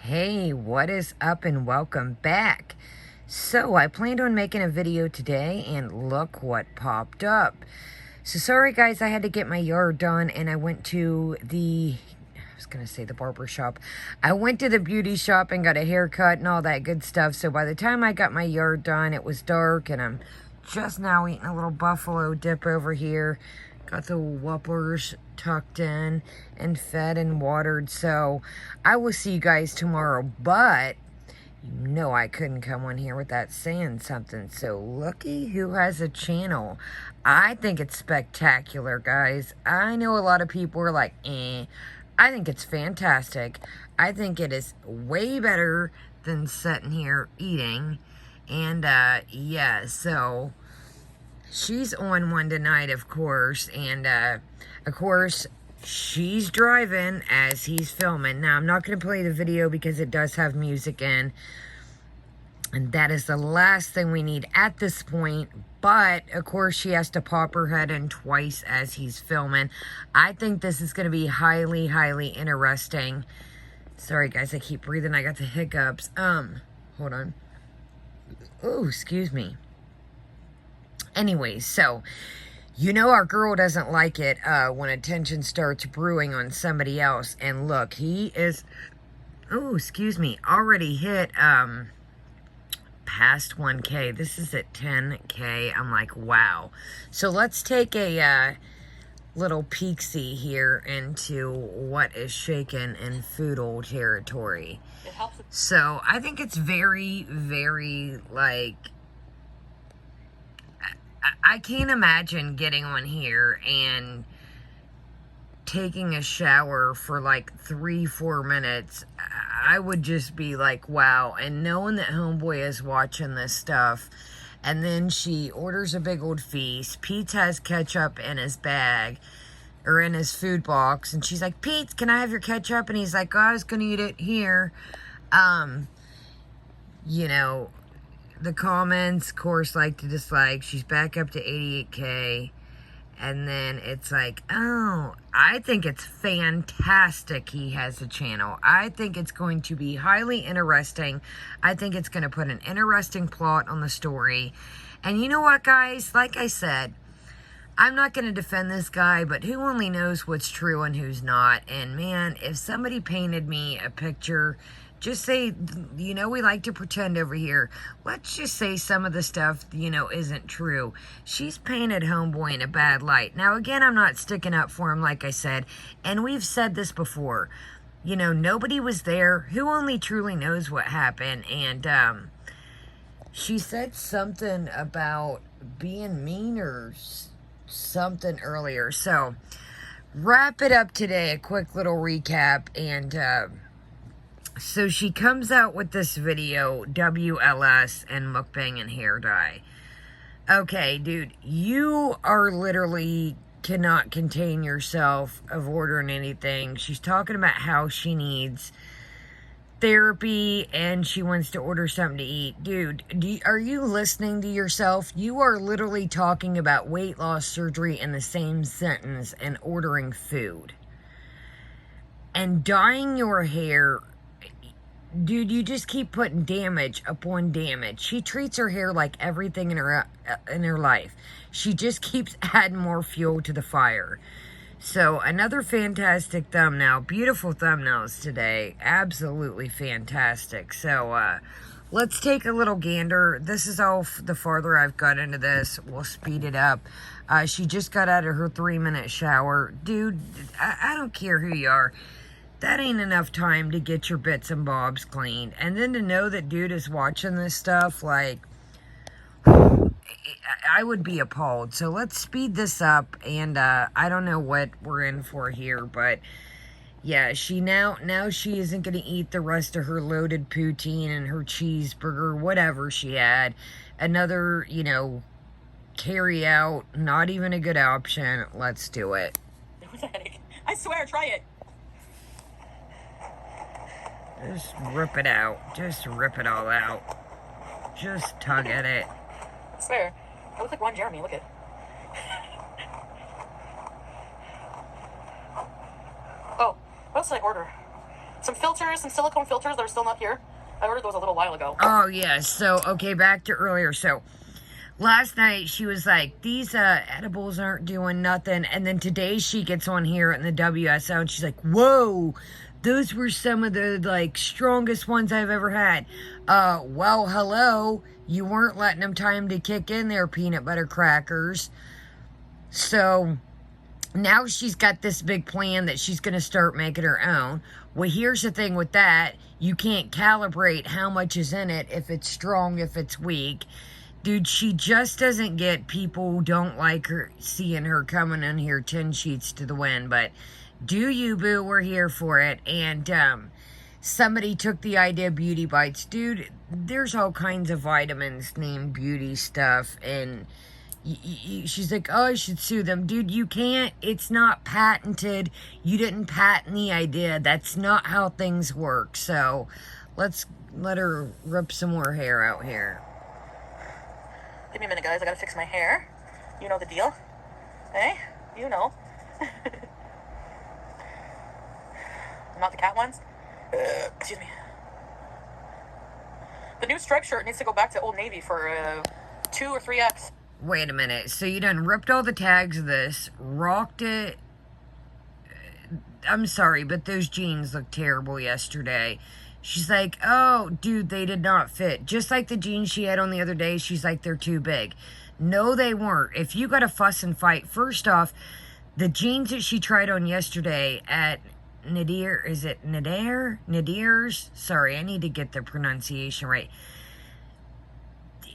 Hey, what is up and welcome back. So I planned on making a video today and look what popped up. So sorry guys, I had to get my yard done and I went to the barber shop. I went to the beauty shop and got a haircut and all that good stuff. So by the time I got my yard done, it was dark and I'm just now eating a little buffalo dip over here. Got the whoppers tucked in and fed and watered. So I will see you guys tomorrow. But you know I couldn't come on here without saying something. So looky who has a channel. I think it's spectacular, guys. I know a lot of people are like, eh. I think it's fantastic. I think it is way better than sitting here eating. And yeah, so she's on one tonight, of course, and of course she's driving as he's filming. Now I'm not going to play the video because it does have music in, and that is the last thing we need at this point. But of course she has to pop her head in twice as he's filming. I think this is going to be highly interesting. Sorry guys, I keep breathing. I got the hiccups. Hold on. Oh, excuse me. Anyways, so, you know our girl doesn't like it when attention starts brewing on somebody else. And look, he is, oh, excuse me, already hit past 1K. This is at 10K. I'm like, wow. So let's take a little peek-see here into what is shaking in Foodie territory. It helps. So I think it's very, like, I can't imagine getting on here and taking a shower for like 3-4 minutes. I would just be like, wow. And knowing that homeboy is watching this stuff, and then she orders a big old feast. Pete has ketchup in his bag or in his food box, and she's like, Pete, can I have your ketchup? And he's like, oh, I was gonna eat it here. You know, the comments, of course, like to dislike. She's back up to 88K. And then it's like, oh, I think it's fantastic he has a channel. I think it's going to be highly interesting. I think it's going to put an interesting plot on the story. And you know what, guys? Like I said, I'm not going to defend this guy, but who only knows what's true and who's not. And man, if somebody painted me a picture, just say, you know, we like to pretend over here. Let's just say some of the stuff, you know, isn't true. She's painted homeboy in a bad light. Now, again, I'm not sticking up for him, like I said. And we've said this before. You know, nobody was there. Who only truly knows what happened. And she said something about being mean or something earlier. So, wrap it up today. A quick little recap. And so she comes out with this video, WLS and mukbang and hair dye. Okay, dude, you are literally cannot contain yourself of ordering anything. She's talking about how she needs therapy and she wants to order something to eat. Dude, are you listening to yourself? You are literally talking about weight loss surgery in the same sentence and ordering food. And dyeing your hair. Dude, you just keep putting damage upon damage. She treats her hair like everything in her life. She just keeps adding more fuel to the fire. So, another fantastic thumbnail. Beautiful thumbnails today. Absolutely fantastic. So, let's take a little gander. This is all the farther I've got into this. We'll speed it up. She just got out of her 3-minute shower. Dude, I don't care who you are. That ain't enough time to get your bits and bobs cleaned. And then to know that dude is watching this stuff, like, I would be appalled. So let's speed this up. And I don't know what we're in for here, but yeah, she now she isn't going to eat the rest of her loaded poutine and her cheeseburger, whatever she had. Another, you know, carry out, not even a good option. Let's do it. I swear, try it. Just rip it out. Just rip it all out. Just tug at it. I swear. I look like Ron Jeremy. Look at. Oh, what else did I order? Some filters, some silicone filters that are still not here. I ordered those a little while ago. Oh, yeah. So, okay, back to earlier. So, last night she was like, these edibles aren't doing nothing. And then today she gets on here in the WSO and she's like, whoa, those were some of the, like, strongest ones I've ever had. Well, hello. You weren't letting them time to kick in their peanut butter crackers. So, now she's got this big plan that she's going to start making her own. Well, here's the thing with that. You can't calibrate how much is in it, if it's strong, if it's weak. Dude, she just doesn't get people who don't like her, seeing her coming in here 10 sheets to the wind. But do you, boo? We're here for it. And somebody took the idea of Beauty Bites. Dude, there's all kinds of vitamins named beauty stuff. And she's like, oh, I should sue them. Dude, you can't. It's not patented. You didn't patent the idea. That's not how things work. So let's let her rip some more hair out here. Give me a minute, guys. I gotta fix my hair. You know the deal. Hey? You know. Not the cat ones. Excuse me. The new striped shirt needs to go back to Old Navy for 2 or 3X. Wait a minute. So you done ripped all the tags of this, rocked it. I'm sorry, but those jeans looked terrible yesterday. She's like, oh, dude, they did not fit. Just like the jeans she had on the other day, she's like, they're too big. No, they weren't. If you got to fuss and fight, first off, the jeans that she tried on yesterday at Nader, is it Nader? Nader's? Sorry, I need to get the pronunciation right.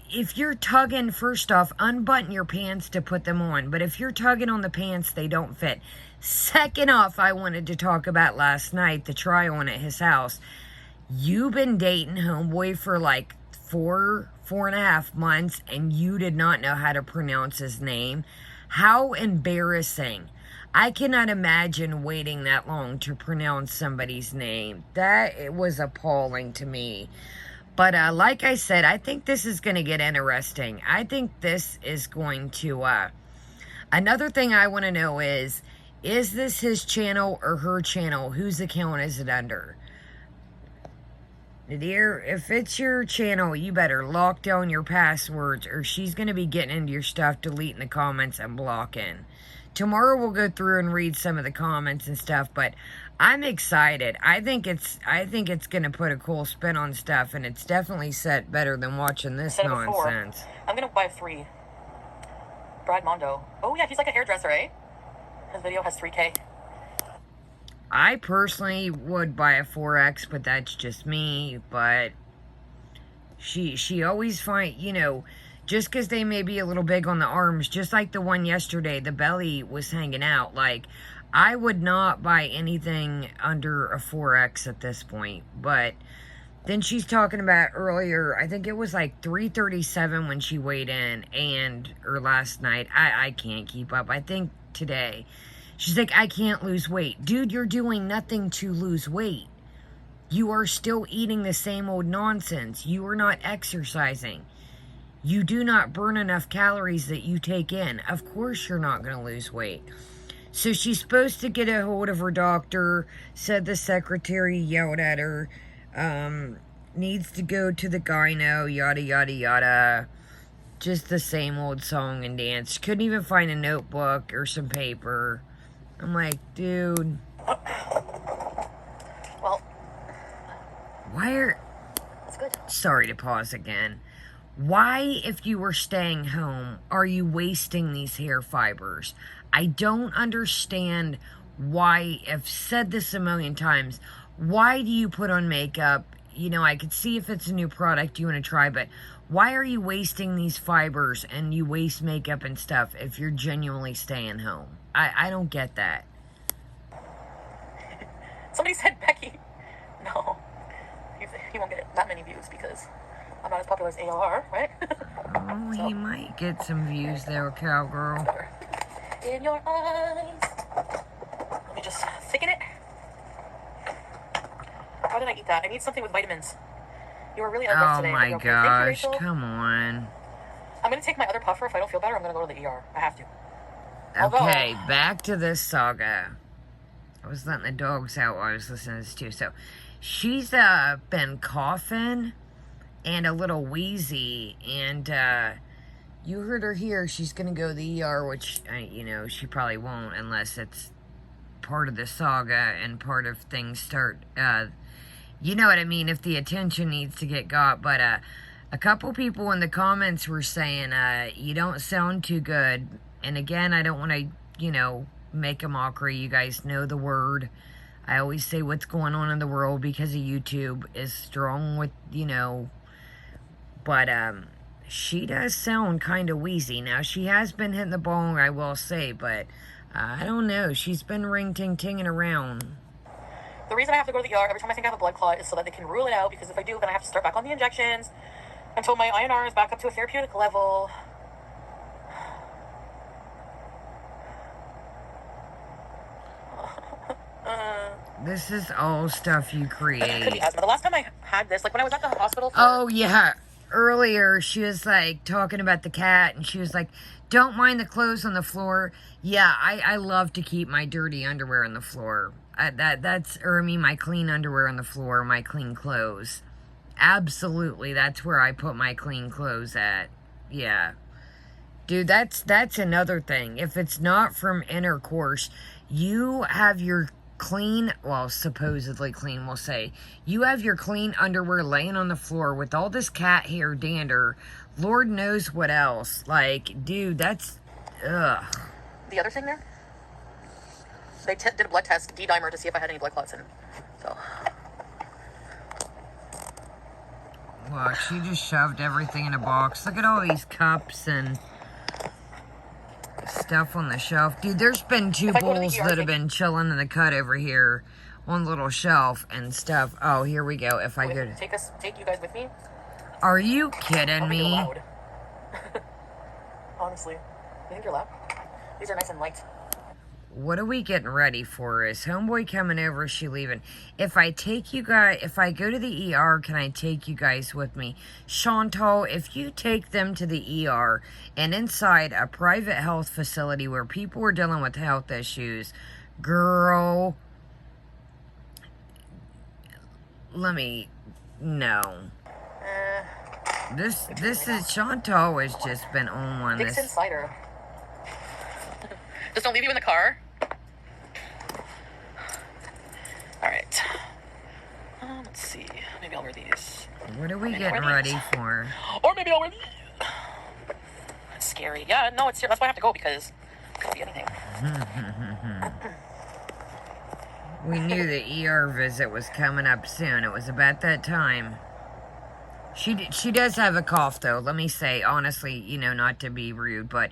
If you're tugging, first off, unbutton your pants to put them on. But if you're tugging on the pants, they don't fit. Second off, I wanted to talk about last night, the try-on at his house. You've been dating homeboy for like 4.5 months, and you did not know how to pronounce his name. How embarrassing. I cannot imagine waiting that long to pronounce somebody's name. It was appalling to me. But like I said, I think this is going to get interesting. I think this is going to... Another thing I want to know is this his channel or her channel? Whose account is it under? Nader, if it's your channel, you better lock down your passwords, or she's going to be getting into your stuff, deleting the comments, and blocking. Tomorrow we'll go through and read some of the comments and stuff, but I'm excited. I think it's going to put a cool spin on stuff, and it's definitely set better than watching this nonsense. I'm going to buy 3. Brad Mondo. Oh, yeah, he's like a hairdresser, eh? His video has 3K. I personally would buy a 4X, but that's just me. But she always just because they may be a little big on the arms, just like the one yesterday, the belly was hanging out. Like, I would not buy anything under a 4X at this point. But then she's talking about earlier, I think it was like 337 when she weighed in, or last night. I can't keep up. I think today. She's like, I can't lose weight. Dude, you're doing nothing to lose weight. You are still eating the same old nonsense. You are not exercising. You do not burn enough calories that you take in. Of course you're not going to lose weight. So she's supposed to get a hold of her doctor. Said the secretary yelled at her. Needs to go to the gyno, yada, yada, yada. Just the same old song and dance. Couldn't even find a notebook or some paper. I'm like, dude. Well. That's good. Sorry to pause again. Why, if you were staying home, are you wasting these hair fibers? I don't understand why. I've said this a million times. Why do you put on makeup? I could see if it's a new product you want to try, but why are you wasting these fibers and you waste makeup and stuff if you're genuinely staying home? I don't get that. Somebody said Becky. No. He won't get that many views because I'm not as popular as ALR, right? Oh, so. He might get some views there, cowgirl. In your eyes. Let me just thicken it. How did I eat that? I need something with vitamins. You were really unrough today. Oh my gosh, come on. I'm going to take my other puffer. If I don't feel better, I'm going to go to the ER. I have to. Okay, back to this saga. I was letting the dogs out while I was listening to this too. So she's been coughing and a little wheezy, and you heard her here. She's gonna go to the ER, which you know, she probably won't unless it's part of the saga and part of things start, you know what I mean, if the attention needs to get got. But a couple people in the comments were saying, you don't sound too good. And again, I don't want to, you know, make a mockery. You guys know the word. I always say what's going on in the world because of YouTube is strong with, you know. But she does sound kind of wheezy. Now, she has been hitting the bong, I will say, but I don't know. She's been ring-ting-tinging around. The reason I have to go to the ER every time I think I have a blood clot is so that they can rule it out, because if I do, then I have to start back on the injections until my INR is back up to a therapeutic level. This is all stuff you create. Could be asthma. The last time I had this, like when I was at the hospital for... Oh, yeah. Earlier, she was, like, talking about the cat, and she was like, don't mind the clothes on the floor. Yeah, I love to keep my dirty underwear on the floor. My clean underwear on the floor, my clean clothes. Absolutely, that's where I put my clean clothes at. Yeah. Dude, that's another thing. If it's not from intercourse, you have your clean, well, supposedly clean, we'll say. You have your clean underwear laying on the floor with all this cat hair dander. Lord knows what else. Like, dude, that's, ugh. The other thing there, they did a blood test, D-dimer, to see if I had any blood clots in. So. Look, she just shoved everything in a box. Look at all these cups and stuff on the shelf. Dude, there's been two bowls that have been chilling in the cut over here on the little shelf and stuff. Oh, here we go. If I could take you guys with me. Are you kidding me? Loud. Honestly, you think you're loud? These are nice and light. What are we getting ready for? Is homeboy coming over? Is she leaving? If I take you guys, if I go to the ER, can I take you guys with me? Chantal, if you take them to the ER and inside a private health facility where people are dealing with health issues, girl, no. This is, Chantal has just been on one. Dixon cider. Just don't leave you in the car. Alright. Let's see. Maybe I'll wear these. What are we getting ready for? Or maybe I'll wear these. That's scary. Yeah, no, it's that's why I have to go, because it could be anything. We knew the ER visit was coming up soon. It was about that time. She does have a cough, though. Let me say, honestly, you know, not to be rude, but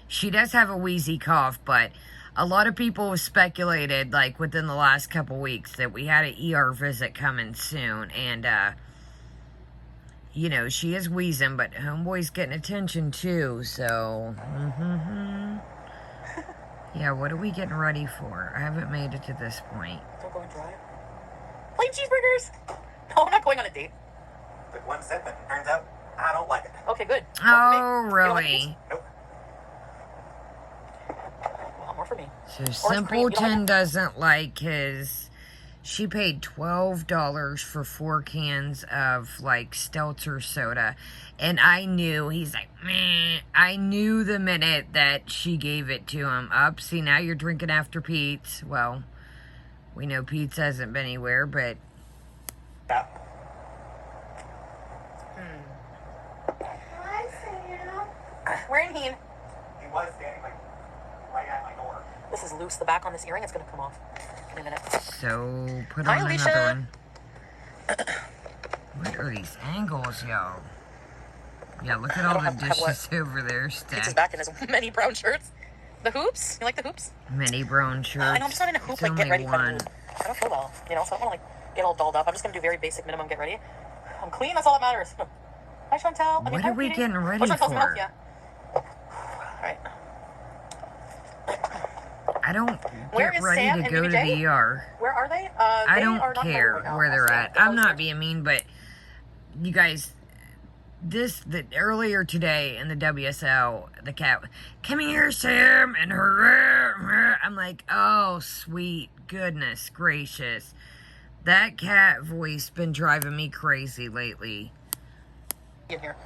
she does have a wheezy cough. But a lot of people have speculated, like, within the last couple weeks that we had an ER visit coming soon. And, you know, she is wheezing, but homeboy's getting attention, too. So, yeah, what are we getting ready for? I haven't made it to this point. Don't go and drive. Plain cheeseburgers! No, I'm not going on a date. Took one sip and turns out I don't like it. Okay, good. Oh, really? Nope. Well, more for me. So Simpleton doesn't like his... She paid $12 for 4 cans of, like, Stelter soda. And I knew, he's like, meh. I knew the minute that she gave it to him. Up, see, now you're drinking after Pete's. Well, we know Pete's hasn't been anywhere, but... Yeah. Where in here? He was standing like right at my door. This is loose. The back on this earring is going to come off in a minute. So, put Hi, on Alicia. another one. What are these angles, yo? Yeah, look at all the dishes over there Pete's stacked. back in his many brown shirts. The hoops? You like the hoops? Many brown shirts. I know, I'm just not in a hoop, It's like, get only ready one. kind of mood. I don't feel well, you know, so I don't want to, like, get all dolled up. I'm just going to do very basic minimum get ready. I'm clean, that's all that matters. Hi, Chantal. What are we getting ready Chantal's for? mouth, yeah. Alright. I don't Where get is ready Sam to and go to BJ? the ER. Where are they? I They don't are not care right now. where they're I'll at. stand I'm not downstairs. being mean, but you guys, earlier today in the WSL, the cat, come here, Sam, and her. I'm like, oh, sweet goodness gracious. That cat voice been driving me crazy lately. In here.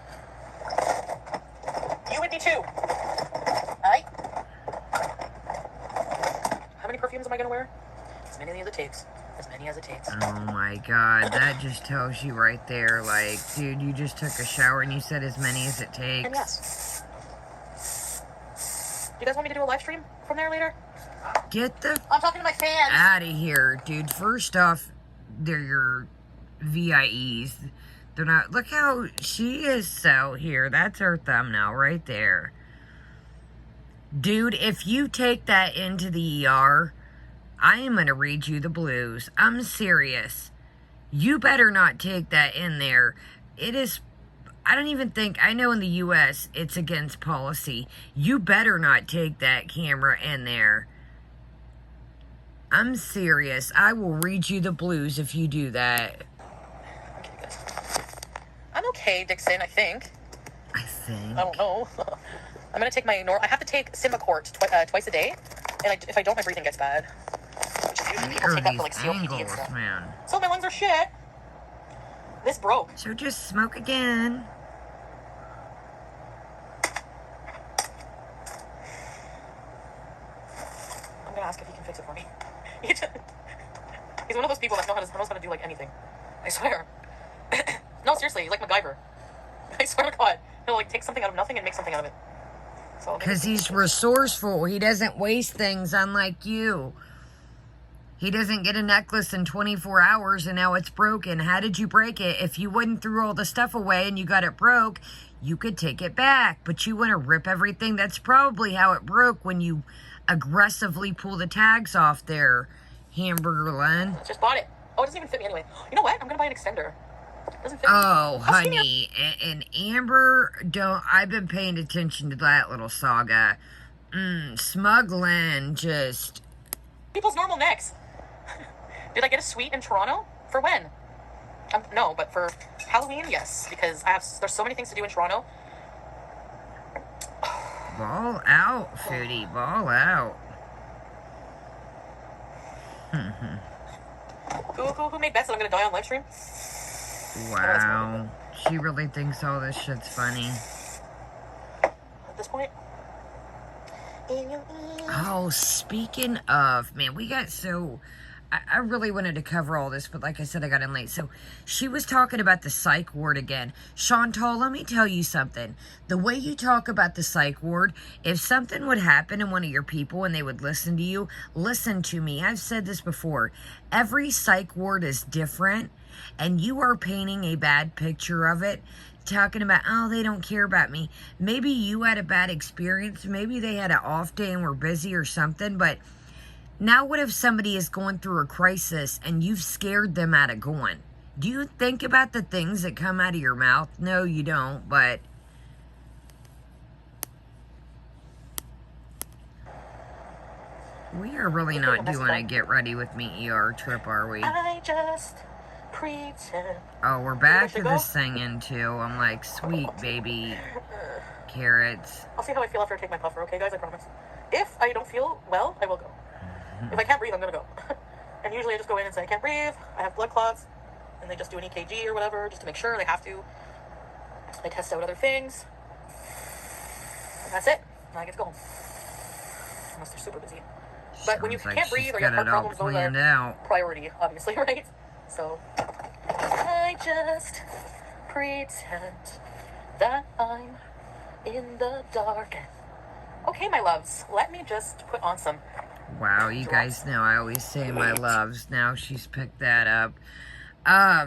You would be too. Alright? How many perfumes am I gonna wear? As many as it takes. As many as it takes. Oh my god, that just tells you right there, like, dude, you just took a shower and you said as many as it takes. And yes. Do you guys want me to do a live stream from there later? Get the I'm talking to my fans. out of here, dude. First off, they're your VIEs. They're not. Look how she is so here. That's her thumbnail right there. Dude, if you take that into the ER, I am going to read you the blues. I'm serious. You better not take that in there. It is, I don't even think, I know in the U.S. it's against policy. You better not take that camera in there. I'm serious. I will read you the blues if you do that. Okay, guys. I'm okay, Dixon, I think. I think. I don't know. I'm going to take my, I have to take Symbicort twice a day. And if I don't, my breathing gets bad. Which is usually people take that for like COPD and stuff. Man. So my lungs are shit. This broke. So just smoke again. I'm going to ask if he can fix it for me. He's one of those people that knows how to do like anything. I swear. No, seriously, he's like MacGyver. I swear to God. He'll like take something out of nothing and make something out of it. Because he's resourceful. He doesn't waste things, unlike you. He doesn't get a necklace in 24 hours and now it's broken. How did you break it? If you wouldn't threw all the stuff away and you got it broke, you could take it back. But you want to rip everything. That's probably how it broke when you aggressively pull the tags off there, Hamburger Len. Just bought it. Oh, it doesn't even fit me anyway. You know what? I'm going to buy an extender. Doesn't fit oh, me. honey, and Amber, I've been paying attention to that little saga. Smuggling, just... People's normal necks. Did I get a suite in Toronto? For when? No, but for Halloween, yes. Because there's so many things to do in Toronto. Ball out, Foodie, ball out. Who made bets that I'm going to die on live stream? Wow. She really thinks all this shit's funny. At this point. Oh, speaking of, man, we got so... I really wanted to cover all this, but like I said, I got in late. So, she was talking about the psych ward again. Chantal, let me tell you something. The way you talk about the psych ward, if something would happen to one of your people and they would listen to you, listen to me. I've said this before. Every psych ward is different, and you are painting a bad picture of it. Talking about, oh, they don't care about me. Maybe you had a bad experience. Maybe they had an off day and were busy or something, but... Now what if somebody is going through a crisis and you've scared them out of going? Do you think about the things that come out of your mouth? No, you don't, but... We are really not doing a get ready with me ER trip, are we? I just pretend. Oh, we're back to the singing too. I'm like, sweet baby carrots. I'll see how I feel after I take my puffer, okay guys? I promise. If I don't feel well, I will go. If I can't breathe, I'm gonna go. And usually I just go in and say, I can't breathe, I have blood clots, and they just do an EKG or whatever, just to make sure. They have to. They test out other things. And that's it. Now I get to go home. Unless they're super busy. But when you can't breathe or you have heart problems, those are priority, obviously, right? So, I just pretend that I'm in the dark. Okay, my loves, let me just put on some... Wow, you guys know I always say my loves. Now she's picked that up. I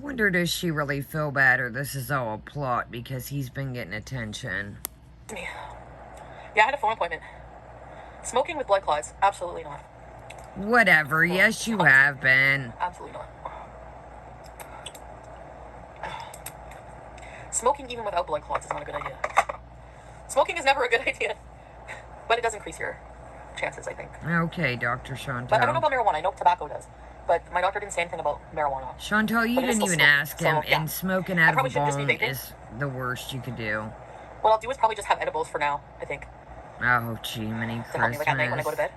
wonder, does she really feel bad or this is all a plot because he's been getting attention? Yeah, I had a phone appointment. Smoking with blood clots? Absolutely not. Whatever. Yes, you have been. Absolutely not. Smoking even without blood clots is not a good idea. Smoking is never a good idea. But it does increase your chances, I think. Okay, Dr. Chantal. But I don't know about marijuana. I know tobacco does. But my doctor didn't say anything about marijuana. Chantal, you But it is didn't still even smoking, ask him, so, yeah. and smoking I out of probably a should just be bong vaping. is the worst you could do. What I'll do is probably just have edibles for now, I think. Oh, gee, many To help me, like, at night when I go to Christmas. bed.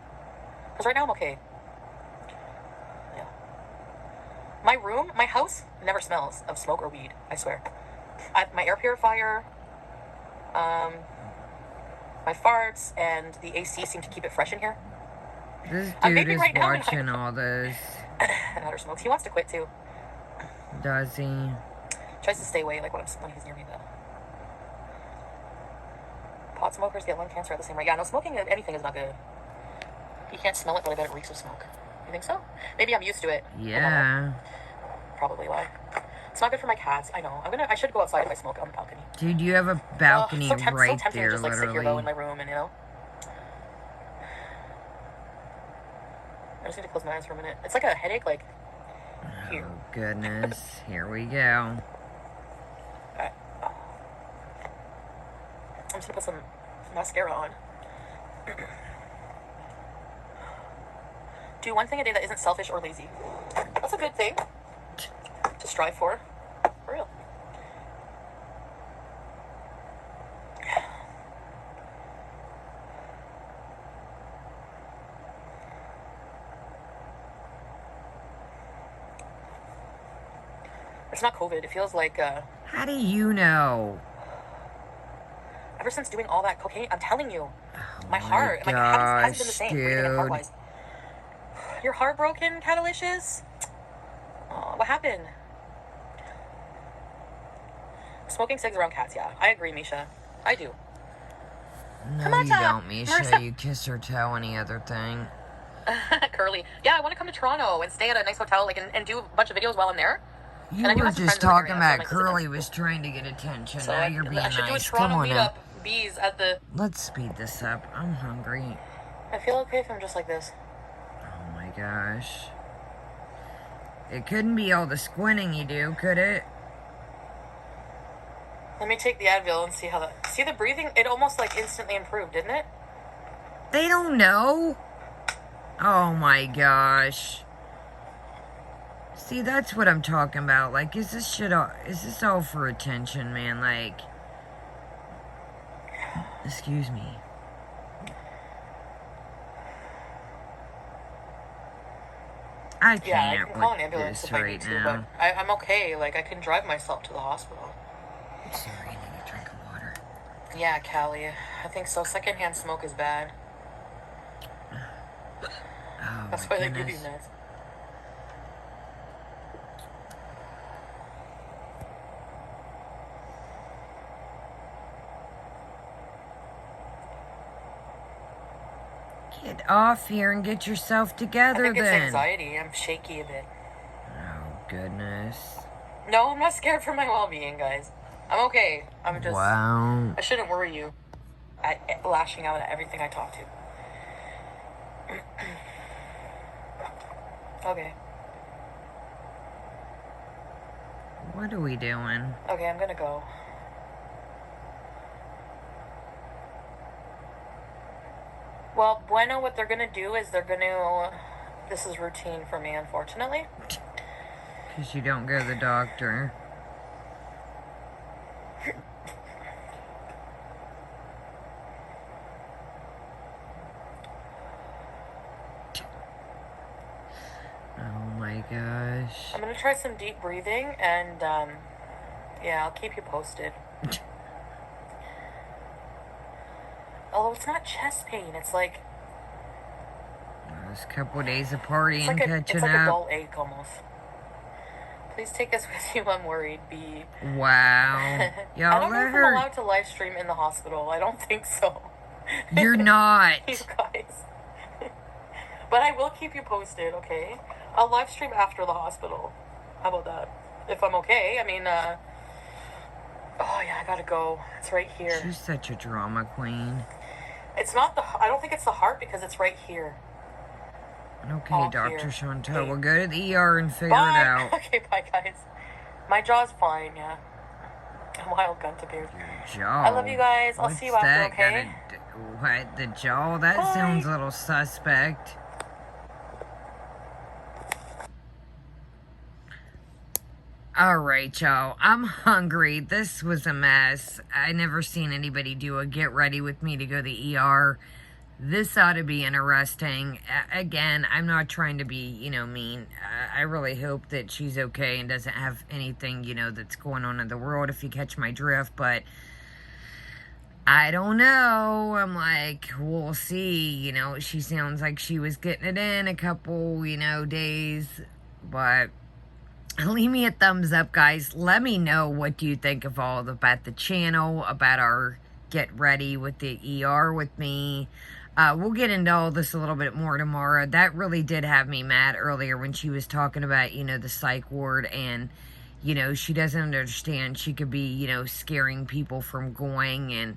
Because right now I'm okay. Yeah. My room, my house, never smells of smoke or weed, I swear. My air purifier, my farts, and the AC seem to keep it fresh in here. This I'm dude vaping is right now, watching all this. And Nader smokes. He wants to quit too. Does he? Tries to stay away, like when he's near me though. Pot smokers get lung cancer at the same rate. Yeah, no, smoking anything is not good. You can't smell it, but I bet it reeks of smoke. You think so? Maybe I'm used to it. Yeah. Probably why. It's not good for my cats. I know. I should go outside if I smoke on the balcony. Dude, you have a balcony so right tempting there, to just like sit here though in literally. my room and I just need to close my eyes for a minute. It's like a headache, like here. Oh, goodness. Here we go. Alright. I'm just gonna put some mascara on. Do one thing a day that isn't selfish or lazy. That's a good thing to strive for. For real. It's not COVID. It feels like How do you know? ever since doing all that cocaine, I'm telling you, Oh my heart, like, hasn't been the same breathing and dude. heart-wise. You're heartbroken, Catalicious? Oh, what happened? Smoking cigs around cats, yeah. I agree, Misha. I do. No, Come on, you Tom. don't, Misha. Marissa. You kiss her toe, any other thing. Curly. Yeah, I want to come to Toronto and stay at a nice hotel, like, and do a bunch of videos while I'm there. You And I do were have some just friends in the talking area, so I about might visit them. Curly was trying to get attention. So Now you're being I should do a nice. Toronto Come on now. meetup, bees, at the... Let's speed this up. I'm hungry. I feel okay if I'm just like this. Oh my gosh. It couldn't be all the squinting you do, could it? Let me take the Advil and see how that... See the breathing? It almost, like, instantly improved, didn't it? They don't know. Oh my gosh. See, that's what I'm talking about. Like, is this all for attention, man? Like, excuse me. I Yeah, I can't can call an with ambulance this if I right need to, now. but I'm okay. Like, I can drive myself to the hospital. Sorry, I need a drink of water. Yeah, Callie. I think so. Secondhand smoke is bad. Oh That's my why they give you goodness. meds. Get off here and get yourself I together think it's then. anxiety. I'm shaky a bit. Oh goodness. No, I'm not scared for my well-being, guys. I'm okay. I'm just... Wow. I shouldn't worry you at lashing out at everything I talk to. Okay. What are we doing? Okay, I'm gonna go. Well, bueno, what they're gonna do is they're gonna... This is routine for me, unfortunately. Because you don't go to the doctor. Oh my gosh. I'm gonna try some deep breathing, and, yeah, I'll keep you posted. Although it's not chest pain, it's like... There's a couple of days of partying, It's like a catching up. dull ache, almost. Please take us with you, I'm worried, B. Wow. I Y'all don't know let if I'm her. allowed to live stream in the hospital. I don't think so. You're not. You guys. But I will keep you posted, okay? I'll live stream after the hospital. How about that? If I'm okay. I mean, oh yeah, I gotta go. It's right here. She's such a drama queen. It's not the... I don't think it's the heart because it's right here. Okay, Oh, Dr. here. Chantel, Okay. we'll go to the ER and figure Bye! it out. Okay, bye, guys. My jaw's fine, yeah. A wild gun to beard. Jaw. I love you guys. I'll see you What's after, that okay? What? The jaw? That Bye. sounds a little suspect. All right, y'all. I'm hungry. This was a mess. I never seen anybody do a get ready with me to go to the ER. This ought to be interesting. Again, I'm not trying to be, mean. I really hope that she's okay and doesn't have anything, that's going on in the world, if you catch my drift. But I don't know. I'm like, we'll see. She sounds like she was getting it in a couple, days. But leave me a thumbs up, guys. Let me know what do you think of about the channel, about our get ready with the ER with me. We'll get into all this a little bit more tomorrow. That really did have me mad earlier when she was talking about, the psych ward, and, she doesn't understand. She could be, scaring people from going, and,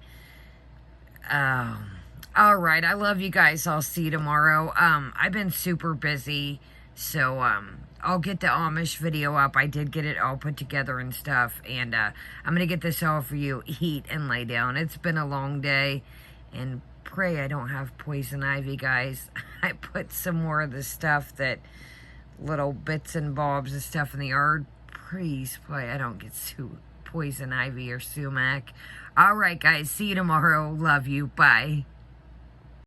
all right. I love you guys. I'll see you tomorrow. I've been super busy, so, I'll get the Amish video up. I did get it all put together and stuff, and, I'm gonna get this all for you. Eat and lay down. It's been a long day, and pray I don't have poison ivy, guys. I put some more of the stuff, that little bits and bobs of stuff in the yard. Please pray I don't get poison ivy or sumac. All right, guys. See you tomorrow. Love you. Bye.